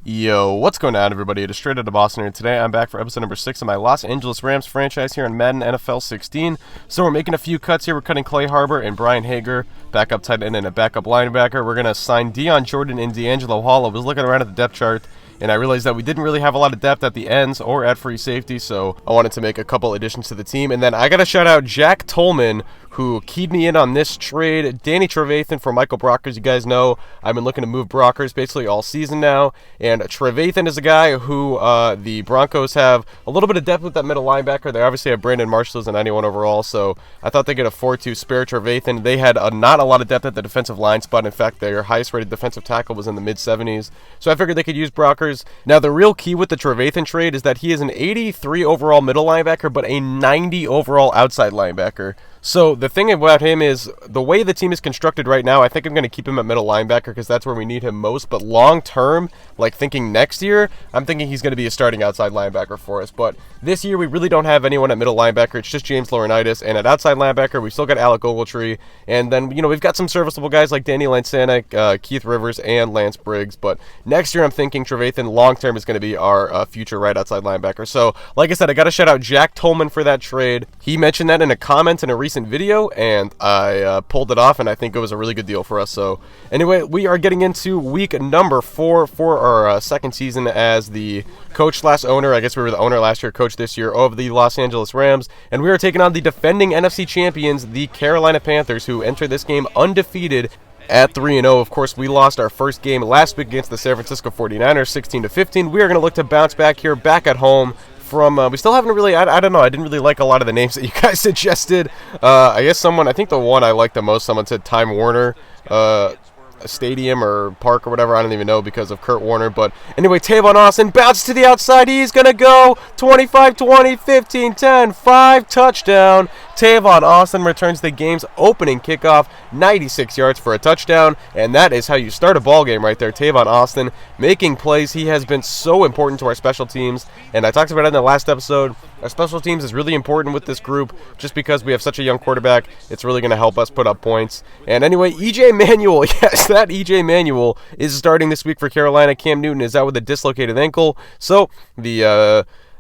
Yo, what's going on, everybody? It is Straight Outta Boston here, and today I'm back for episode number 6 of my Los Angeles Rams franchise here on Madden NFL 16. So we're making a few cuts here. We're cutting Clay Harbor and Brian Hager, backup tight end and a backup linebacker. We're going to sign Deion Jordan and D'Angelo Hall. I was looking around at the depth chart, and I realized that we didn't really have a lot of depth at the ends or at free safety, so I wanted to make a couple additions to the team. And then I got to shout out Jack Tolman, who keyed me in on this trade. Danny Trevathan for Michael Brockers. You guys know I've been looking to move Brockers basically all season now, and Trevathan is a guy who the Broncos have a little bit of depth with that middle linebacker. They obviously have Brandon Marshall as a 91 overall, so I thought they could afford to spare Trevathan. They had not a lot of depth at the defensive line spot. In fact, their highest rated defensive tackle was in the mid-70s, so I figured they could use Brockers. Now, the real key with the Trevathan trade is that he is an 83 overall middle linebacker, but a 90 overall outside linebacker. So the thing about him is the way the team is constructed right now, I think I'm going to keep him at middle linebacker because that's where we need him most. But long term, like thinking next year, I'm thinking he's going to be a starting outside linebacker for us. But this year, we really don't have anyone at middle linebacker. It's just James Laurinaitis. And at outside linebacker, we still got Alec Ogletree. And then, we've got some serviceable guys like Danny Lansanek, Keith Rivers, and Lance Briggs. But next year, I'm thinking Trevathan long term is going to be our future right outside linebacker. So, like I said, I got to shout out Jack Tolman for that trade. He mentioned that in a comment in a recent video, and I pulled it off, and I think it was a really good deal for us. So anyway, we are getting into week number 4 for our second season as the coach / owner. I guess we were the owner last year, coach this year of the Los Angeles Rams, and we are taking on the defending NFC champions, the Carolina Panthers, who enter this game undefeated at 3-0. Of course, we lost our first game last week against the San Francisco 49ers, 16-15. We are going to look to bounce back here, back at home. We still haven't really, I don't know, I didn't really like a lot of the names that you guys suggested. I guess I think the one I liked the most, someone said Time Warner Stadium or Park or whatever, I don't even know because of Kurt Warner. But anyway, Tavon Austin bounces to the outside. He's going to go 25-20, 15-10, 5 touchdown. Tavon Austin returns the game's opening kickoff, 96 yards for a touchdown, and that is how you start a ball game right there. Tavon Austin making plays. He has been so important to our special teams, and I talked about it in the last episode. Our special teams is really important with this group just because we have such a young quarterback. It's really going to help us put up points. And anyway, E.J. Manuel, yes, that E.J. Manuel is starting this week for Carolina. Cam Newton is out with a dislocated ankle, so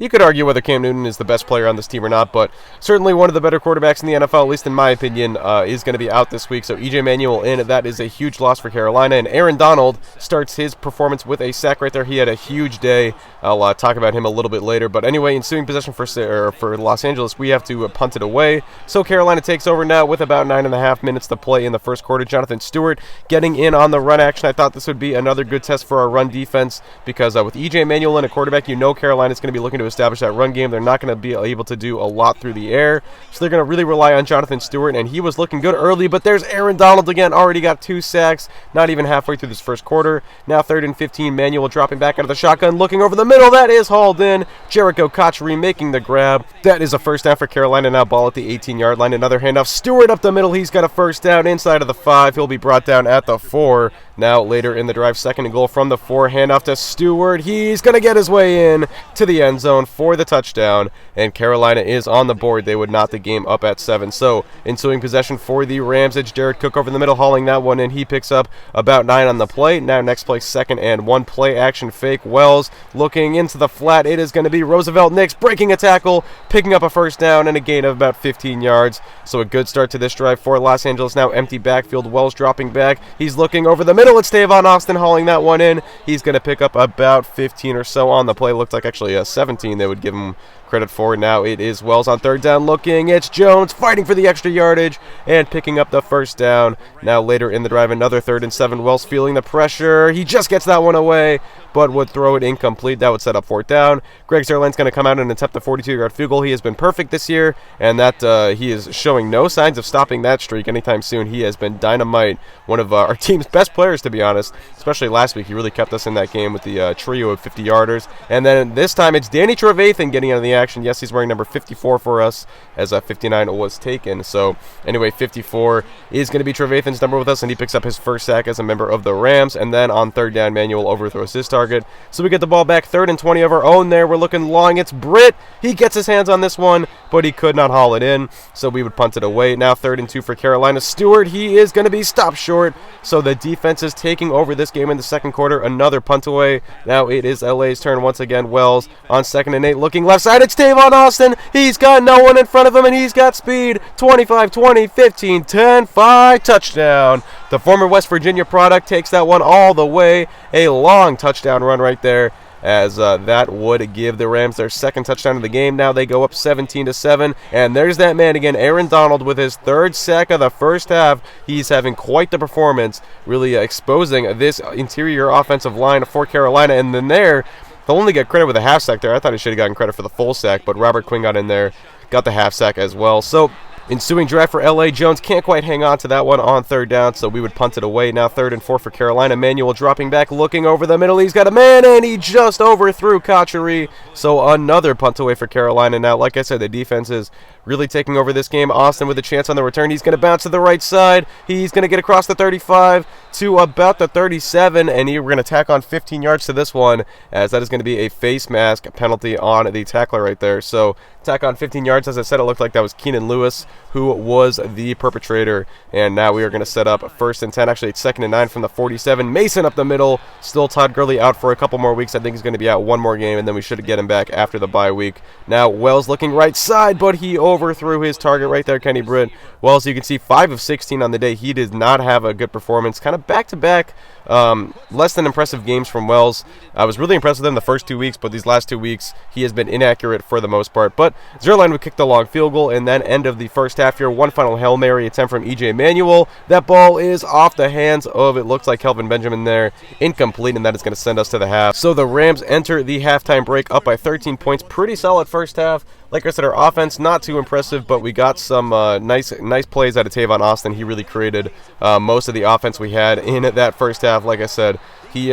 you could argue whether Cam Newton is the best player on this team or not, but certainly one of the better quarterbacks in the NFL, at least in my opinion, is going to be out this week. So E.J. Manuel in, that is a huge loss for Carolina. And Aaron Donald starts his performance with a sack right there. He had a huge day. I'll talk about him a little bit later. But anyway, ensuing possession for Los Angeles, we have to punt it away. So Carolina takes over now with about 9.5 minutes to play in the first quarter. Jonathan Stewart getting in on the run action. I thought this would be another good test for our run defense because with E.J. Manuel in a quarterback, Carolina's going to be looking to establish that run game. They're not going to be able to do a lot through the air, so they're going to really rely on Jonathan Stewart, and he was looking good early, but there's Aaron Donald again, already got 2 sacks, not even halfway through this first quarter. Now 3rd and 15, Manuel dropping back out of the shotgun, looking over the middle, that is hauled in. Jericho Kochary making the grab. That is a first down for Carolina, now ball at the 18-yard line. Another handoff, Stewart up the middle, he's got a first down inside of the 5. He'll be brought down at the 4. Now later in the drive, 2nd and goal from the 4, handoff to Stewart. He's going to get his way in to the end zone for the touchdown, and Carolina is on the board. They would knot the game up at 7. So ensuing possession for the Rams, it's Jared Cook over the middle, hauling that one in. He picks up about 9 on the play. Now next play, 2nd and 1, play action fake. Wells looking into the flat. It is going to be Roosevelt Nix breaking a tackle, picking up a first down and a gain of about 15 yards. So a good start to this drive for Los Angeles. Now empty backfield, Wells dropping back. He's looking over the middle. It's Tavon Austin hauling that one in. He's going to pick up about 15 or so on the play. Looked like actually 17 they would give him credit for. Now it is Wells on 3rd down looking. It's Jones fighting for the extra yardage and picking up the first down. Now later in the drive, another 3rd and 7. Wells feeling the pressure. He just gets that one away, but would throw it incomplete. That would set up 4th down. Greg Zuerlein's going to come out and attempt the 42-yard field goal. He has been perfect this year, and that he is showing no signs of stopping that streak anytime soon. He has been dynamite. One of our team's best players, to be honest, especially last week. He really kept us in that game with the trio of 50-yarders. And then this time it's Danny Trevathan getting out of the action. Yes, he's wearing number 54 for us, as 59 was taken. So anyway, 54 is going to be Trevathan's number with us, and he picks up his first sack as a member of the Rams. And then on 3rd down, Manuel overthrows his target. target. So we get the ball back, 3rd and 20 of our own there. We're looking long. It's Britt. He gets his hands on this one, but he could not haul it in, so we would punt it away. Now 3rd and 2 for Carolina. Stewart, he is going to be stopped short, so the defense is taking over this game in the second quarter. Another punt away. Now it is LA's turn once again. Wells on 2nd and 8, looking left side. It's Tavon Austin. He's got no one in front of him, and he's got speed. 25, 20, 15, 10, 5, touchdown. The former West Virginia product takes that one all the way. A long touchdown run right there, as that would give the Rams their 2nd touchdown of the game. Now they go up 17-7, and there's that man again, Aaron Donald, with his 3rd sack of the first half. He's having quite the performance, really exposing this interior offensive line for Carolina. And then they'll only get credit with a half sack there. I thought he should have gotten credit for the full sack, but Robert Quinn got in there, got the half sack as well. So ensuing drive for LA. Jones can't quite hang on to that one on 3rd down, so we would punt it away. Now 3rd and 4 for Carolina. Manuel dropping back, looking over the middle. He's got a man, and he just overthrew Kachery. So another punt away for Carolina. Now, like I said, the defense is really taking over this game. Austin with a chance on the return. He's going to bounce to the right side. He's going to get across the 35 to about the 37, and we're going to tack on 15 yards to this one, as that is going to be a face mask penalty on the tackler right there. So tack on 15 yards. As I said, it looked like that was Keenan Lewis who was the perpetrator, and now we are going to set up 1st and 10. Actually, it's 2nd and 9 from the 47. Mason up the middle. Still Todd Gurley out for a couple more weeks. I think he's going to be out one more game, and then we should get him back after the bye week. Now Wells looking right side, but he overthrew his target right there, Kenny Britt. Wells, you can see 5 of 16 on the day. He did not have a good performance. Kind of back-to-back less than impressive games from Wells. I was really impressed with him the first 2 weeks, but these last 2 weeks he has been inaccurate for the most part. But Zerline would kick the long field goal, and then end of the first half here, one final Hail Mary attempt from E.J. Manuel. That ball is off the hands of, it looks like, Kelvin Benjamin there, incomplete, and that is going to send us to the half. So the Rams enter the halftime break up by 13 points. Pretty solid first half. Like I said, our offense not too impressive, but we got some nice plays out of Tavon Austin. He really created most of the offense we had in that first half. Like I said, he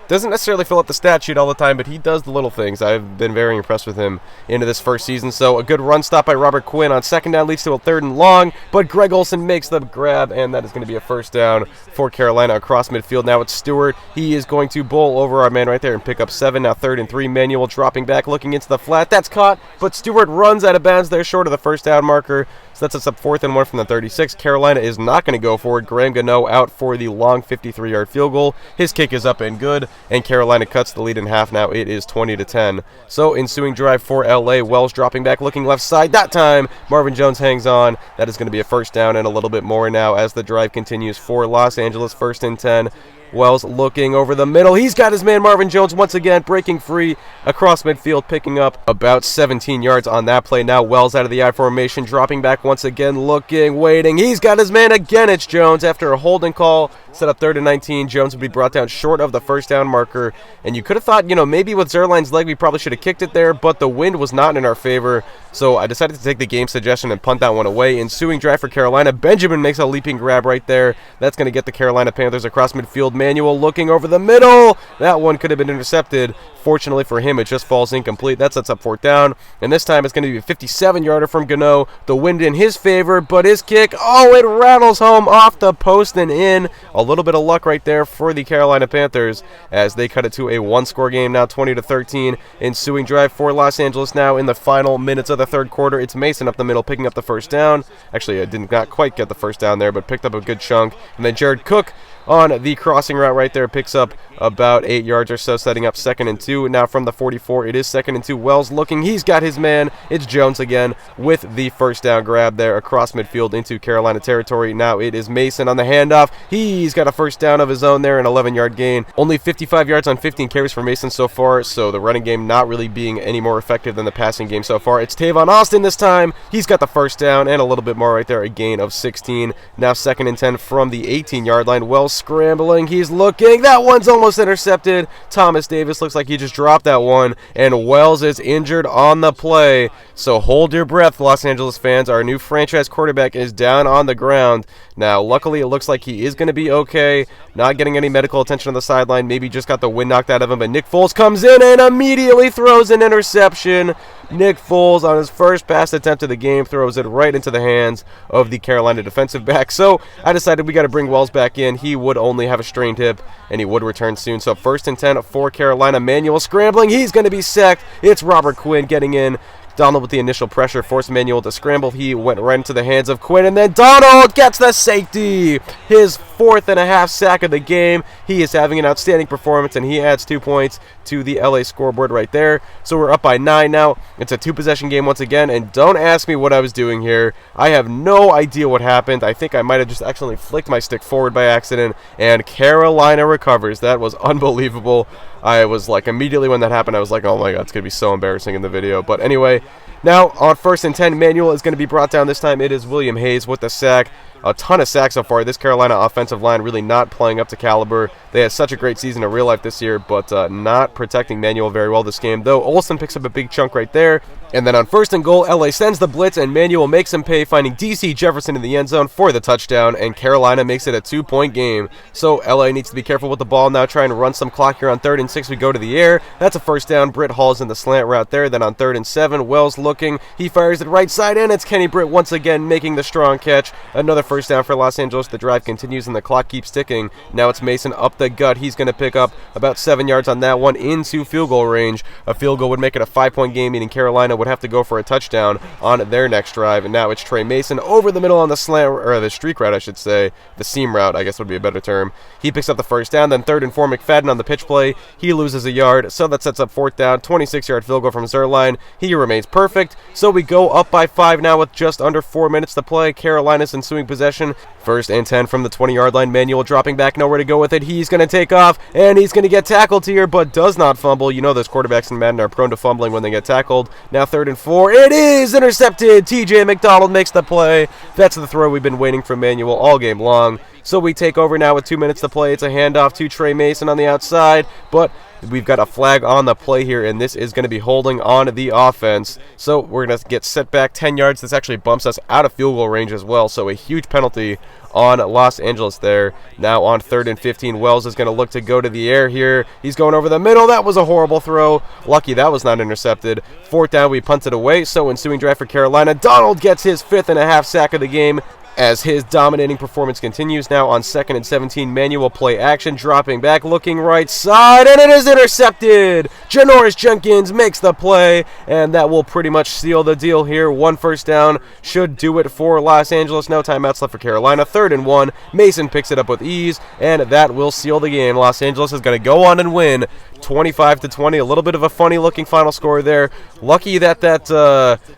doesn't necessarily fill up the stat sheet all the time, but he does the little things. I've been very impressed with him into this first season. So a good run stop by Robert Quinn on 2nd down leads to a 3rd and long, but Greg Olsen makes the grab, and that is going to be a 1st down for Carolina across midfield. Now it's Stewart. He is going to bowl over our man right there and pick up 7. Now 3rd and 3. Manuel dropping back, looking into the flat. That's caught, but Stewart runs out of bounds there short of the 1st down marker. So that's us up 4th and 1 from the 36. Carolina is not going to go for it. Graham Gano out for the long 53-yard field goal. His kick is up and good, and Carolina cuts the lead in half. Now it is 20-10. So ensuing drive for LA. Wells dropping back, looking left side. That time Marvin Jones hangs on. That is going to be a 1st down and a little bit more now as the drive continues for Los Angeles. 1st and 10. Wells looking over the middle. He's got his man Marvin Jones once again breaking free across midfield, picking up about 17 yards on that play. Now Wells out of the I formation, dropping back once again, looking, waiting. He's got his man again. It's Jones after a holding call. Set up 3rd and 19. Jones would be brought down short of the 1st down marker. And you could have thought, maybe with Zerline's leg we probably should have kicked it there, but the wind was not in our favor. So I decided to take the game suggestion and punt that one away. Ensuing drive for Carolina. Benjamin makes a leaping grab right there. That's going to get the Carolina Panthers across midfield. Manuel looking over the middle. That one could have been intercepted. Fortunately for him, it just falls incomplete. That sets up 4th down. And this time it's going to be a 57-yarder from Gano. The wind in his favor, but his kick, it rattles home off the post and in. A little bit of luck right there for the Carolina Panthers as they cut it to a 1-score game now, 20-13. Ensuing drive for Los Angeles now in the final minutes of the 3rd quarter. It's Mason up the middle picking up the 1st down. Actually, I did not quite get the 1st down there, but picked up a good chunk. And then Jared Cook on the crossing route right there picks up about 8 yards or so, setting up 2nd and 2. Now from the 44, it is 2nd and 2. Wells looking. He's got his man. It's Jones again with the 1st down grab there across midfield into Carolina territory. Now it is Mason on the handoff. He's got a 1st down of his own there, an 11-yard gain. Only 55 yards on 15 carries for Mason so far, so the running game not really being any more effective than the passing game so far. It's Tavon Austin this time. He's got the 1st down and a little bit more right there, a gain of 16. Now 2nd and 10 from the 18-yard line. Wells scrambling. He's looking. That one's almost intercepted. Thomas Davis looks like he just dropped that one, and Wells is injured on the play. So hold your breath, Los Angeles fans. Our new franchise quarterback is down on the ground. Now, luckily, it looks like he is going to be okay. Not getting any medical attention on the sideline. Maybe just got the wind knocked out of him, but Nick Foles comes in and immediately throws an interception. Nick Foles, on his first pass attempt of the game, throws it right into the hands of the Carolina defensive back. So I decided we got to bring Wells back in. He would only have a strained hip, and he would return soon. So 1st and 10 for Carolina. Manuel scrambling. He's going to be sacked. It's Robert Quinn getting in. Donald with the initial pressure forced Manuel to scramble. He went right into the hands of Quinn, and then Donald gets the safety. His 4th and a half sack of the game. He is having an outstanding performance, and he adds 2 points to the LA scoreboard right there. So we're up by 9 now. It's a 2-possession game once again, and don't ask me what I was doing here. I have no idea what happened. I think I might have just accidentally flicked my stick forward by accident, and Carolina recovers. That was unbelievable. I was like, immediately when that happened, I was like, oh my god, it's going to be so embarrassing in the video. But anyway, now on 1st and 10, Manuel is going to be brought down. This time it is William Hayes with the sack. A ton of sacks so far. This Carolina offensive line really not playing up to caliber. They had such a great season in real life this year, but not protecting Manuel very well this game, though Olsen picks up a big chunk right there. And then on 1st and goal, LA sends the blitz, and Manuel makes him pay, finding DC Jefferson in the end zone for the touchdown, and Carolina makes it a 2-point game. So LA needs to be careful with the ball now, trying to run some clock here on 3rd and 6. We go to the air. That's a 1st down. Britt Hall's in the slant route there. Then on 3rd and 7, Wells looking. He fires it right side in. It's Kenny Britt once again making the strong catch. Another 1st down for Los Angeles. The drive continues, and the clock keeps ticking. Now it's Mason up the gut. He's going to pick up about 7 yards on that one into field goal range. A field goal would make it a 5-point game, meaning Carolina would have to go for a touchdown on their next drive. And now it's Trey Mason over the middle on the slant, or the streak route, I should say. The seam route, I guess would be a better term. He picks up the 1st down. Then 3rd and 4, McFadden on the pitch play. He loses a yard, so that sets up 4th down. 26-yard field goal from Zerline. He remains perfect. So we go up by 5 now with just under 4 minutes to play. Carolina's ensuing possession. 1st and 10 from the 20-yard line. Manuel dropping back, nowhere to go with it. He's going to take off, and he's going to get tackled here, but does not fumble. You know those quarterbacks in Madden are prone to fumbling when they get tackled. Now 3rd and 4. It is intercepted. TJ McDonald makes the play. That's the throw we've been waiting for Manuel all game long. So we take over now with 2 minutes to play. It's a handoff to Trey Mason on the outside, but we've got a flag on the play here, and this is going to be holding on the offense. So we're going to get set back 10 yards. This actually bumps us out of field goal range as well, so a huge penalty on Los Angeles there. Now on 3rd and 15, Wells is going to look to go to the air here. He's going over the middle. That was a horrible throw. Lucky that was not intercepted. 4th down, we punted away, so ensuing drive for Carolina. Donald gets his 5th and a half sack of the game as his dominating performance continues. Now on 2nd and 17, Manuel play action, dropping back, looking right side, and it is intercepted. Janoris Jenkins makes the play, and that will pretty much seal the deal here. 1 1st down should do it for Los Angeles. No timeouts left for Carolina. 3rd and 1, Mason picks it up with ease, and that will seal the game. Los Angeles is going to go on and win 25-20. A little bit of a funny looking final score there. Lucky that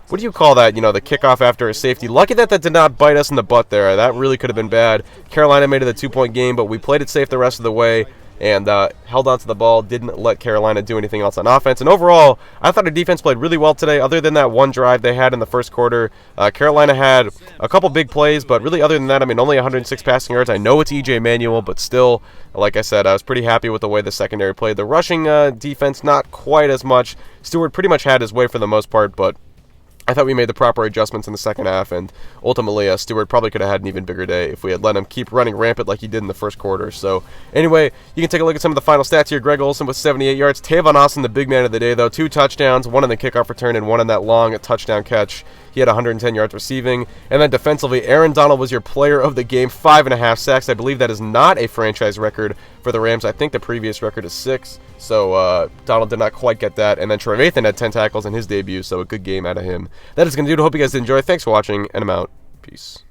what do you call that, the kickoff after a safety. Lucky that did not bite us in the butt there. That really could have been bad. Carolina made it a 2-point game, but we played it safe the rest of the way and held on to the ball, didn't let Carolina do anything else on offense. And overall, I thought our defense played really well today. Other than that one drive they had in the first quarter, Carolina had a couple big plays, but really other than that, only 106 passing yards. I know it's E.J. Manuel, but still, like I said, I was pretty happy with the way the secondary played. The rushing defense, not quite as much. Stewart pretty much had his way for the most part, but I thought we made the proper adjustments in the second half, and ultimately Stewart probably could have had an even bigger day if we had let him keep running rampant like he did in the first quarter. So anyway, you can take a look at some of the final stats here. Greg Olsen with 78 yards. Tavon Austin, the big man of the day, though. 2 touchdowns, 1 in the kickoff return and 1 in that long touchdown catch. He had 110 yards receiving. And then defensively, Aaron Donald was your player of the game. 5.5 sacks. I believe that is not a franchise record for the Rams. I think the previous record is 6. So Donald did not quite get that. And then Trevathan had 10 tackles in his debut, so a good game out of him. That is going to do it. I hope you guys did enjoy. Thanks for watching, and I'm out. Peace.